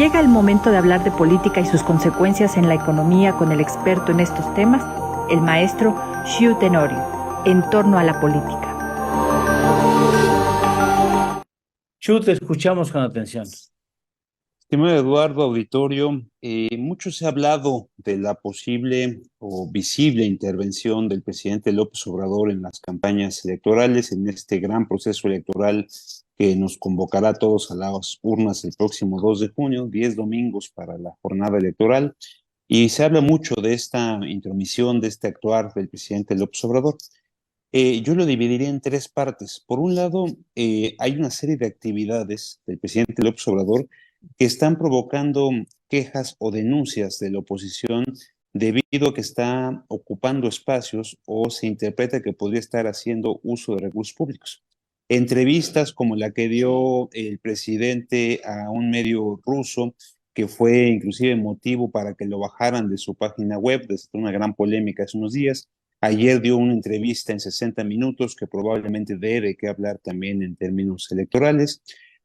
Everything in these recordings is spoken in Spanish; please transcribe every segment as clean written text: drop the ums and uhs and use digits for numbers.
Llega el momento de hablar de política y sus consecuencias en la economía con el experto en estos temas, el maestro Xiu Tenorio, en torno a la política. Chu, te escuchamos con atención. Estimado Eduardo Auditorio, mucho se ha hablado de la posible o visible intervención del presidente López Obrador en las campañas electorales, en este gran proceso electoral que nos convocará a todos a las urnas el próximo 2 de junio, 10 domingos para la jornada electoral, y se habla mucho de esta intromisión, de este actuar del presidente López Obrador. Yo lo dividiría en tres partes. Por un lado, hay una serie de actividades del presidente López Obrador que están provocando quejas o denuncias de la oposición debido a que está ocupando espacios o se interpreta que podría estar haciendo uso de recursos públicos. Entrevistas como la que dio el presidente a un medio ruso, que fue inclusive motivo para que lo bajaran de su página web, desde una gran polémica hace unos días. Ayer dio una entrevista en 60 minutos que probablemente dé de qué hablar también en términos electorales.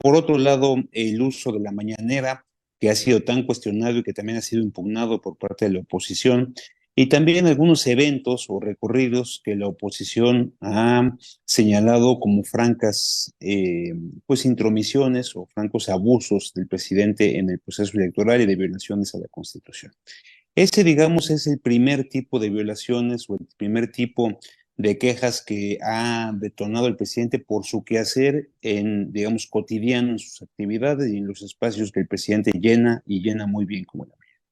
Por otro lado, el uso de la mañanera, que ha sido tan cuestionado y que también ha sido impugnado por parte de la oposición, y también algunos eventos o recorridos que la oposición ha señalado como francas pues intromisiones o francos abusos del presidente en el proceso electoral y de violaciones a la Constitución. Ese, digamos, es el primer tipo de violaciones o el primer tipo de quejas que ha detonado el presidente por su quehacer en, digamos, cotidiano, en sus actividades y en los espacios que el presidente llena y llena muy bien como la mayoría.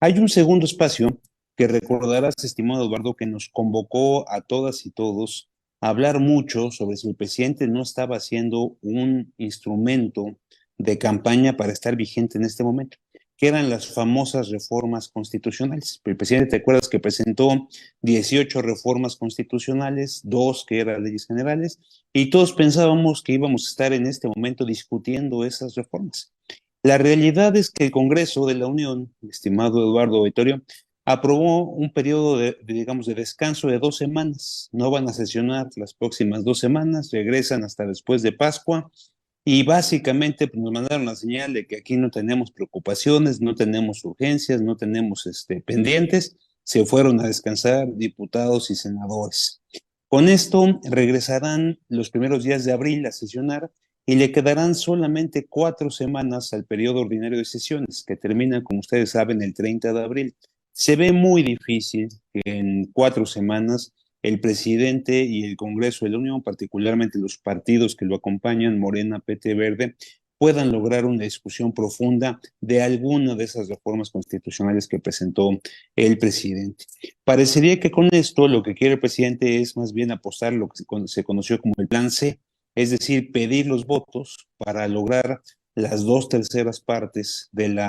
Hay un segundo espacio que recordarás, estimado Eduardo, que nos convocó a todas y todos a hablar mucho sobre si el presidente no estaba haciendo un instrumento de campaña para estar vigente en este momento, que eran las famosas reformas constitucionales. El presidente, ¿te acuerdas que presentó 18 reformas constitucionales, 2 que eran leyes generales, y todos pensábamos que íbamos a estar en este momento discutiendo esas reformas? La realidad es que el Congreso de la Unión, estimado Eduardo Auditorio, aprobó un periodo digamos, de descanso de 2 semanas. No van a sesionar las próximas 2 semanas, regresan hasta después de Pascua y básicamente pues, nos mandaron la señal de que aquí no tenemos preocupaciones, no tenemos urgencias, no tenemos pendientes. Se fueron a descansar diputados y senadores. Con esto regresarán los primeros días de abril a sesionar y le quedarán solamente 4 semanas al periodo ordinario de sesiones, que termina, como ustedes saben, el 30 de abril. Se ve muy difícil que en 4 semanas el presidente y el Congreso de la Unión, particularmente los partidos que lo acompañan, Morena, PT Verde, puedan lograr una discusión profunda de alguna de esas reformas constitucionales que presentó el presidente. Parecería que con esto lo que quiere el presidente es más bien apostar lo que se conoció como el plan C, es decir, pedir los votos para lograr las 2/3 partes del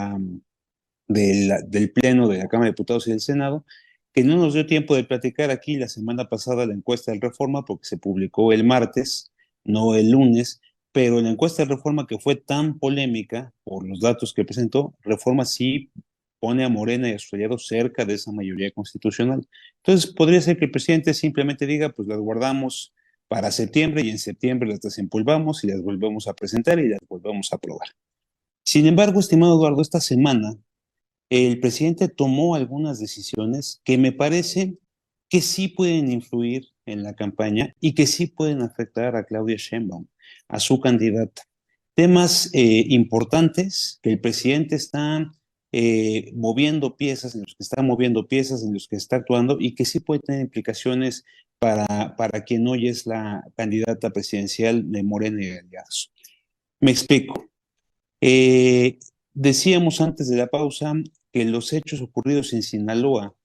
Pleno de la Cámara de Diputados y del Senado, que no nos dio tiempo de platicar aquí la semana pasada la encuesta de Reforma, porque se publicó el martes, no el lunes, pero la encuesta de Reforma que fue tan polémica por los datos que presentó, Reforma sí pone a Morena y a sus aliados cerca de esa mayoría constitucional. Entonces, podría ser que el presidente simplemente diga, pues las guardamos para septiembre y en septiembre las desempolvamos y las volvemos a presentar y las volvemos a aprobar. Sin embargo, estimado Eduardo, esta semana el presidente tomó algunas decisiones que me parece que sí pueden influir en la campaña y que sí pueden afectar a Claudia Sheinbaum, a su candidata. Temas importantes que el presidente está moviendo piezas, en los que está moviendo piezas, en los que está actuando y que sí pueden tener implicaciones para quien hoy es la candidata presidencial de Morena y aliados. Me explico. Eh, Decíamos antes de la pausa que los hechos ocurridos en Sinaloa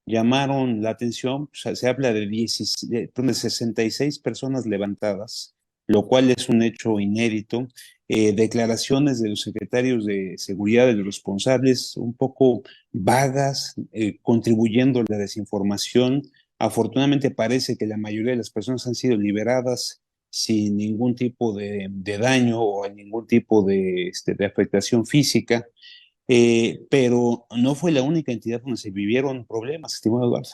llamaron la atención. O sea, se habla de 66 personas levantadas, lo cual es un hecho inédito. Declaraciones de los secretarios de seguridad, de los responsables, un poco vagas, contribuyendo a la desinformación. Afortunadamente parece que la mayoría de las personas han sido liberadas sin ningún tipo de daño o ningún tipo de afectación física, pero no fue la única entidad donde se vivieron problemas, estimado Eduardo.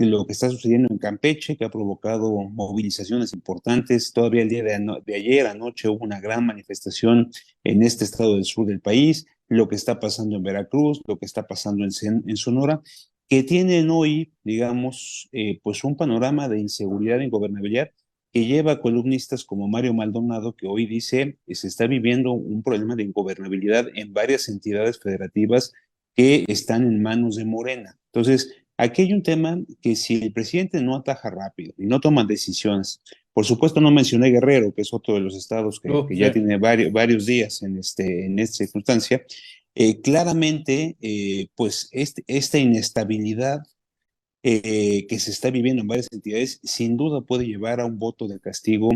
Lo que está sucediendo en Campeche, que ha provocado movilizaciones importantes. Todavía el día de ayer, anoche, hubo una gran manifestación en este estado del sur del país, lo que está pasando en Veracruz, lo que está pasando en Sonora, que tienen hoy, digamos, pues un panorama de inseguridad e ingobernabilidad que lleva a columnistas como Mario Maldonado, que hoy dice que se está viviendo un problema de ingobernabilidad en varias entidades federativas que están en manos de Morena. Entonces, aquí hay un tema que si el presidente no ataja rápido y no toma decisiones, por supuesto no mencioné Guerrero, que es otro de los estados que ya Sí. tiene varios días en esta circunstancia, claramente, pues esta inestabilidad que se está viviendo en varias entidades, sin duda puede llevar a un voto de castigo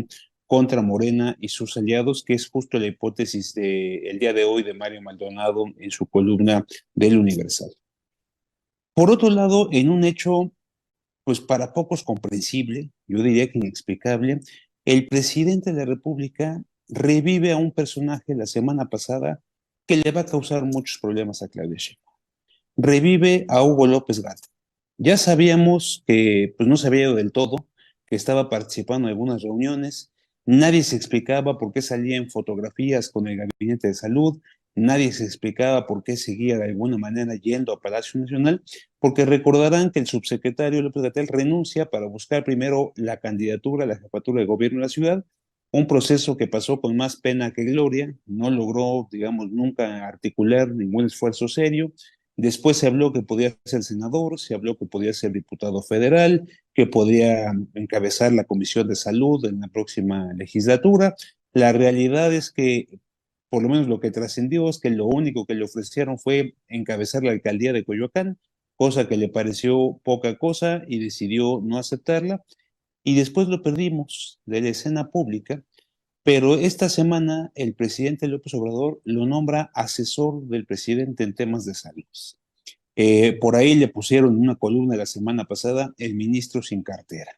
contra Morena y sus aliados, que es justo la hipótesis del día de hoy de Mario Maldonado en su columna del Universal. Por otro lado, en un hecho, pues para pocos comprensible, yo diría que inexplicable, el presidente de la República revive a un personaje la semana pasada que le va a causar muchos problemas a Claudia Sheinbaum. Revive a Hugo López Gatell. Ya sabíamos que pues, no se había ido del todo, que estaba participando en algunas reuniones, nadie se explicaba por qué salía en fotografías con el Gabinete de Salud, nadie se explicaba por qué seguía de alguna manera yendo a Palacio Nacional, porque recordarán que el subsecretario López Gatell renuncia para buscar primero la candidatura a la jefatura de gobierno de la ciudad, un proceso que pasó con más pena que gloria, no logró, digamos, nunca articular ningún esfuerzo serio. Después se habló que podía ser senador, se habló que podía ser diputado federal, que podía encabezar la Comisión de Salud en la próxima legislatura. La realidad es que, por lo menos lo que trascendió, es que lo único que le ofrecieron fue encabezar la alcaldía de Coyoacán, cosa que le pareció poca cosa y decidió no aceptarla. Y después lo perdimos de la escena pública, pero esta semana el presidente López Obrador lo nombra asesor del presidente en temas de salud. Por ahí le pusieron una columna la semana pasada, el ministro sin cartera.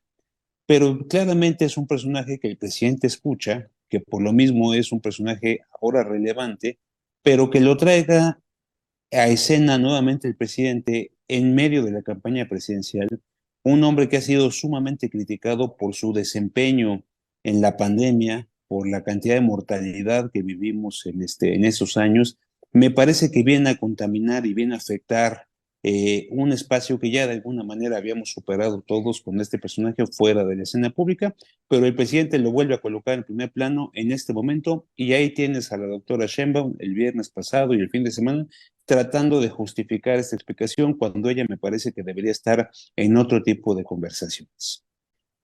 Pero claramente es un personaje que el presidente escucha, que por lo mismo es un personaje ahora relevante, pero que lo traiga a escena nuevamente el presidente en medio de la campaña presidencial, un hombre que ha sido sumamente criticado por su desempeño en la pandemia, por la cantidad de mortalidad que vivimos en estos años, me parece que viene a contaminar y viene a afectar un espacio que ya de alguna manera habíamos superado todos con este personaje fuera de la escena pública, pero el presidente lo vuelve a colocar en primer plano en este momento y ahí tienes a la doctora Sheinbaum el viernes pasado y el fin de semana tratando de justificar esta explicación cuando ella me parece que debería estar en otro tipo de conversaciones.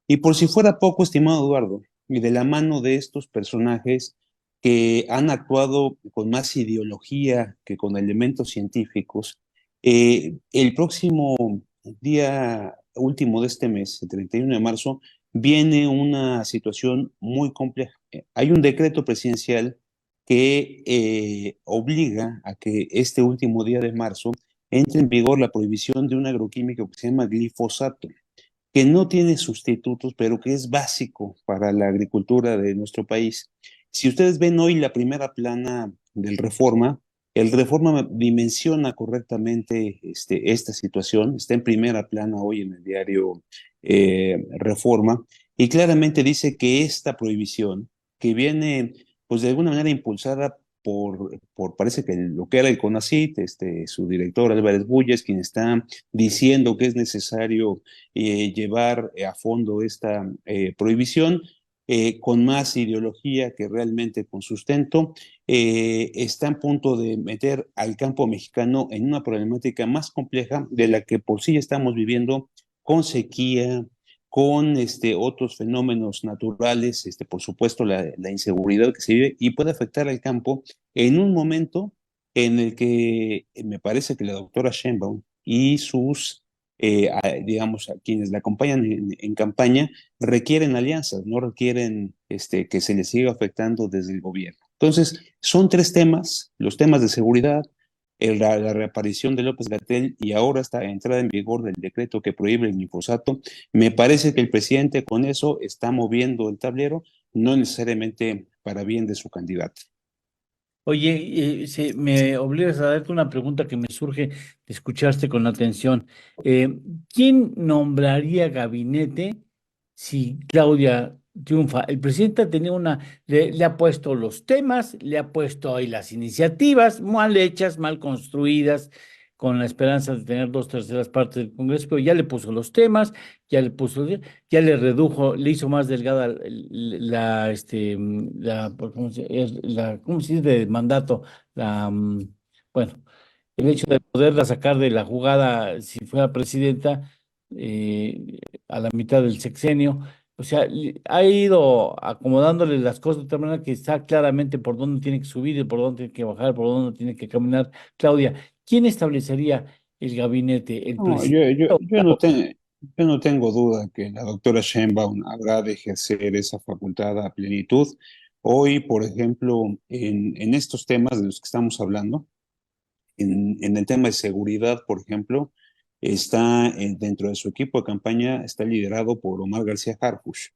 Y por si fuera poco, estimado Eduardo, y de la mano de estos personajes que han actuado con más ideología que con elementos científicos, el próximo día último de este mes, el 31 de marzo, viene una situación muy compleja. Hay un decreto presidencial que obliga a que este último día de marzo entre en vigor la prohibición de un agroquímico que se llama glifosato, que no tiene sustitutos, pero que es básico para la agricultura de nuestro país. Si ustedes ven hoy la primera plana del Reforma, el Reforma dimensiona correctamente esta situación, está en primera plana hoy en el diario Reforma, y claramente dice que esta prohibición, que viene pues de alguna manera impulsada parece que lo que era el CONACYT, su director Álvarez Bulles, quien está diciendo que es necesario llevar a fondo esta prohibición, con más ideología que realmente con sustento, está a punto de meter al campo mexicano en una problemática más compleja de la que por sí estamos viviendo con sequía, con otros fenómenos naturales, por supuesto la inseguridad que se vive y puede afectar al campo en un momento en el que me parece que la doctora Sheinbaum y sus digamos, a quienes la acompañan en campaña, requieren alianzas, no requieren que se les siga afectando desde el gobierno. Entonces, son tres temas, los temas de seguridad, la reaparición de López Gatell y ahora esta entrada en vigor del decreto que prohíbe el glifosato. Me parece que el presidente con eso está moviendo el tablero, no necesariamente para bien de su candidato. Oye, me obligas a darte una pregunta que me surge de escuchaste con atención. ¿Quién nombraría gabinete si Claudia triunfa? El presidente tenía le ha puesto los temas, le ha puesto ahí las iniciativas mal hechas, mal construidas, con la esperanza de tener dos terceras partes del Congreso, pero ya le puso los temas, ya le puso, ya le redujo, le hizo más delgada ¿cómo se dice? De mandato, bueno, el hecho de poderla sacar de la jugada si fuera presidenta a la mitad del sexenio. O sea, ha ido acomodándole las cosas de tal manera que está claramente por dónde tiene que subir y por dónde tiene que bajar, por dónde tiene que caminar. Claudia, ¿quién establecería el gabinete? ¿El No, presidente o Claudia? yo no tengo duda que la doctora Sheinbaum habrá de ejercer esa facultad a plenitud. Hoy, por ejemplo, en estos temas de los que estamos hablando, en el tema de seguridad, por ejemplo, está dentro de su equipo de campaña, está liderado por Omar García Harfuch,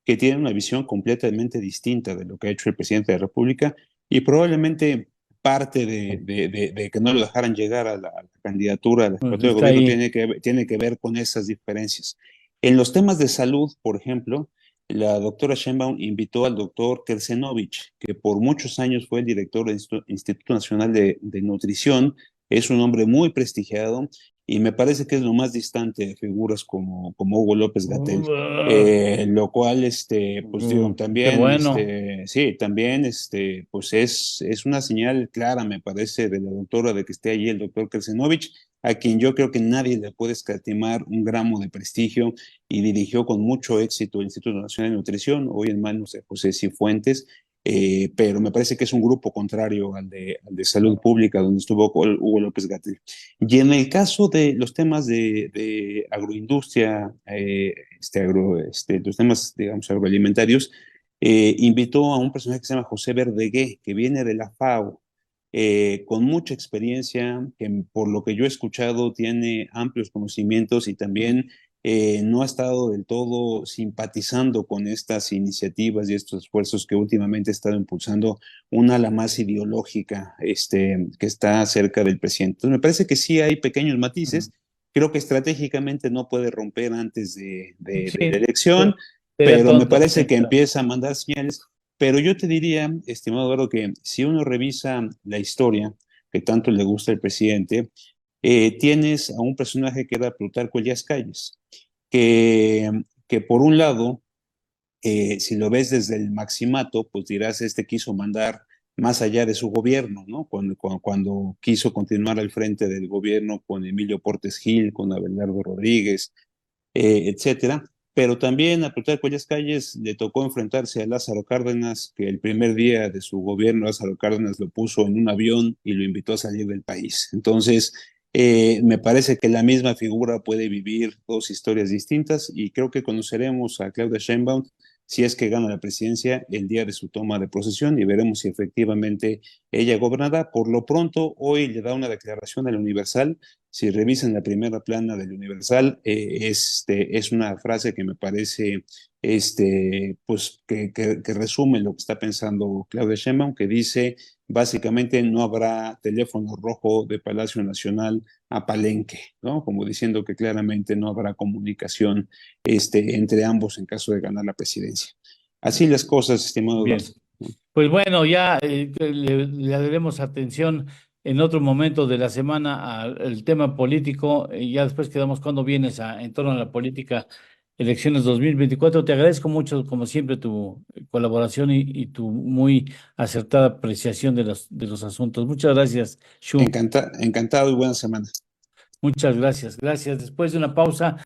que tiene una visión completamente distinta de lo que ha hecho el presidente de la República y probablemente parte de que no lo dejaran llegar a la candidatura, a la Pues jefatura de está gobierno, ahí. tiene que ver con esas diferencias. En los temas de salud, por ejemplo, la doctora Sheinbaum invitó al doctor Kersenovich, que por muchos años fue el director del Instituto Nacional de Nutrición. Es un hombre muy prestigiado y me parece que es lo más distante de figuras como Hugo López-Gatell. Lo cual, pues digo, Qué también, bueno. sí, también, pues es una señal clara, me parece, de la doctora de que esté allí el doctor Kersenovich, a quien yo creo que nadie le puede escatimar un gramo de prestigio y dirigió con mucho éxito el Instituto Nacional de Nutrición, hoy en manos de José Cifuentes, pero me parece que es un grupo contrario al de salud pública, donde estuvo Hugo López-Gatell. Y en el caso de los temas de agroindustria, los temas, digamos, agroalimentarios, invitó a un personaje que se llama José Verdegué, que viene de la FAO, con mucha experiencia, que por lo que yo he escuchado tiene amplios conocimientos y también no ha estado del todo simpatizando con estas iniciativas y estos esfuerzos que últimamente ha estado impulsando una ala más ideológica que está cerca del presidente. Entonces, me parece que sí hay pequeños matices. Creo que estratégicamente no puede romper antes Sí, de la elección, sería pero me tonto. parece que empieza a mandar señales. Pero yo te diría, estimado Eduardo, que si uno revisa la historia que tanto le gusta al presidente, tienes a un personaje que era Plutarco Elías Calles, que, que por un lado, si lo ves desde el maximato, pues dirás, este quiso mandar más allá de su gobierno, ¿no? Cuando quiso continuar al frente del gobierno con Emilio Portes Gil, con Abelardo Rodríguez, etcétera. Pero también a Plutarco Elías Calles le tocó enfrentarse a Lázaro Cárdenas, que el primer día de su gobierno Lázaro Cárdenas lo puso en un avión y lo invitó a salir del país. Entonces, me parece que la misma figura puede vivir dos historias distintas y creo que conoceremos a Claudia Sheinbaum si es que gana la presidencia el día de su toma de posesión y veremos si efectivamente ella gobernará. Por lo pronto, hoy le da una declaración al Universal. Si revisan la primera plana del Universal, es una frase que me parece pues, que resume lo que está pensando Claudia Sheinbaum, que dice básicamente no habrá teléfono rojo de Palacio Nacional a Palenque, ¿no? Como diciendo que claramente no habrá comunicación entre ambos en caso de ganar la presidencia. Así las cosas, estimado Bien. Eduardo. Pues bueno, ya le daremos atención en otro momento de la semana al tema político y ya después quedamos cuando vienes en torno a la política, elecciones 2024. Te agradezco mucho, como siempre, tu colaboración y tu muy acertada apreciación de los asuntos. Muchas gracias, Shu. Encantado y buena semana. Muchas gracias. Gracias. Después de una pausa.